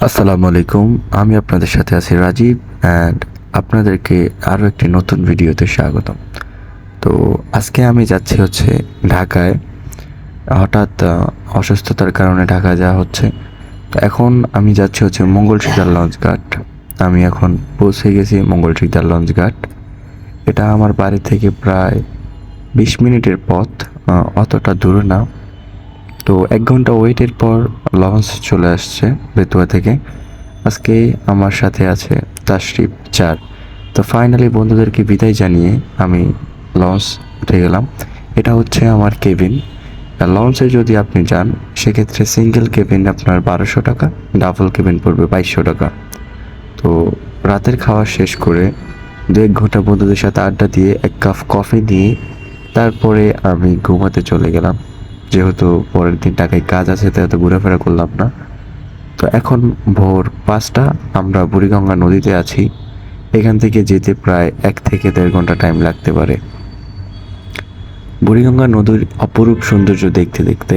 আসসালামু আলাইকুম। আমি আপনাদের সাথে আছি রাজীব অ্যান্ড আপনাদেরকে আরও একটি নতুন ভিডিওতে স্বাগতম। তো আজকে আমি যাচ্ছি হচ্ছে ঢাকায়। হঠাৎ অসুস্থতার কারণে ঢাকা যাওয়া হচ্ছে। তো এখন আমি যাচ্ছি হচ্ছে মঙ্গলসিতার লঞ্চঘাট। আমি এখন পৌঁছে গেছি মঙ্গলসিতার লঞ্চঘাট। এটা আমার বাড়ি থেকে প্রায় 20 মিনিটের পথ, অতটা দূরে না। তো 1 ঘন্টা ওয়েটের পর লঞ্চ চলে আসছে বেতুয়া থেকে। আজকে আমার সাথে আছে তাশরিফ চার। তো ফাইনালি বন্ধুদেরকে বিদায় জানিয়ে আমি লঞ্চ উঠে গেলাম। এটা হচ্ছে আমার কেবিন। লঞ্চে যদি আপনি যান সেক্ষেত্রে সিঙ্গেল কেবিন আপনার 1200 টাকা, ডাবল কেবিন পড়বে 2200 টাকা। তো রাতের খাওয়া শেষ করে 2-1 ঘন্টা বন্ধুদের সাথে আড্ডা দিয়ে 1 কাপ কফি নিয়ে তারপরে আমি ঘুমাতে চলে গেলাম। যেহেতু পরের দিন ঢাকায় কাজ আছে তাই তো ঘোরাফেরা করলাম না। তো এখন ভোর 5টা, আমরা বুড়িগঙ্গা নদীতে আছি। এখান থেকে যেতে প্রায় 1 থেকে 1.5 ঘন্টা টাইম লাগতে পারে। বুড়িগঙ্গা নদীর অপরূপ সৌন্দর্য দেখতে দেখতে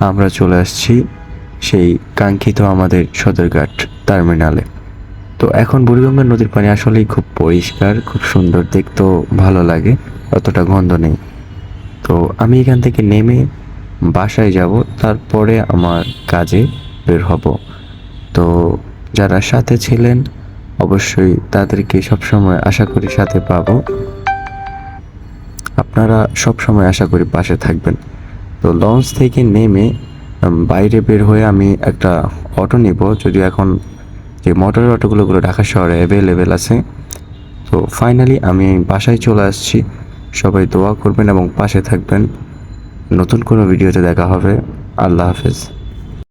আমরা চলে আসছি সেই কাঙ্ক্ষিত আমাদের সদরঘাট টার্মিনালে। তো এখন বুড়িগঙ্গা নদীর পানি আসলেই খুব পরিষ্কার, খুব সুন্দর, দেখতেও ভালো লাগে, অতটা গন্ধ নেই। তো আমি এখান থেকে নেমে বাসায় যাব, তারপরে আমার কাজে বের হব। তো যারা সাথে ছিলেন অবশ্যই তাদেরকে সবসময় আশা করি সাথে পাবো। আপনারা সবসময় আশা করি পাশে থাকবেন। তো লঞ্চ থেকে নেমে বাইরে বের হয়ে আমি একটা অটো নিব, যদিও এখন যে মোটরের অটোগুলো ঢাকা শহরে অ্যাভেলেবেল আছে। তো ফাইনালি আমি বাসায় চলে আসছি। সবাই দোয়া করবেন এবং পাশে থাকবেন। নতুন কোনো ভিডিওতে দেখা হবে। আল্লাহ হাফেজ।